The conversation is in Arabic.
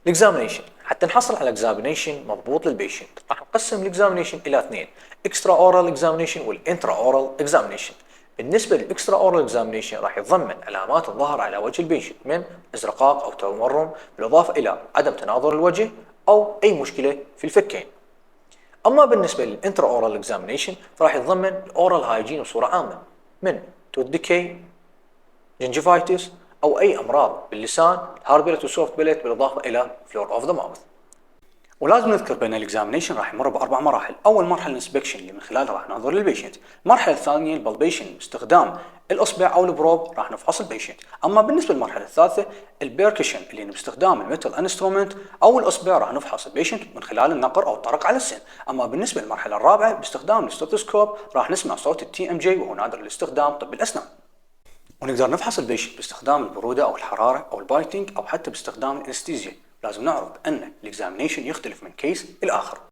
الاكزامينيشن، حتى نحصل على اكزامينيشن مضبوط للبيشنت راح نقسم الاكزامينيشن الى اثنين: اكسترا اورال اكزامينيشن والانترا اورال اكزامينيشن. بالنسبه للاكسترا اورال اكزامينيشن راح يتضمن علامات الظهر على وجه البيشنت من ازرقاق او تورم، بالاضافه الى عدم تناظر الوجه او اي مشكله في الفكين. اما بالنسبه للانترا اورال اكزامينيشن فراح يتضمن الاورال هايجين بصوره عامه من توث ديكي، جنجيفايتس او اي امراض باللسان، هارد بلت وسوفت بلت، بالاضافه الى فلور اوف ذا ماوث. ولازم نذكر بان الاكزامينيشن راح يمر باربع مراحل. اول مرحله الانسبكشن اللي من خلالها راح ننظر للبيشنت. المرحله الثانيه البلبيشن باستخدام الاصبع او البروب راح نفحص البيشنت. اما بالنسبه للمرحله الثالثه البيركشن اللي باستخدام الميتال انسترومنت او الاصبع راح نفحص البيشنت من خلال النقر او الطرق على السن. اما بالنسبه للمرحله الرابعه باستخدام الستethoscope راح نسمع صوت التي ام جي وهو نادر الاستخدام طب الاسنان. ونقدر نفحص البيشنت باستخدام البروده او الحراره او البايتنج او حتى باستخدام الانستيزيا. لازم نعرف ان الاكزامينيشن يختلف من كيس الى اخر.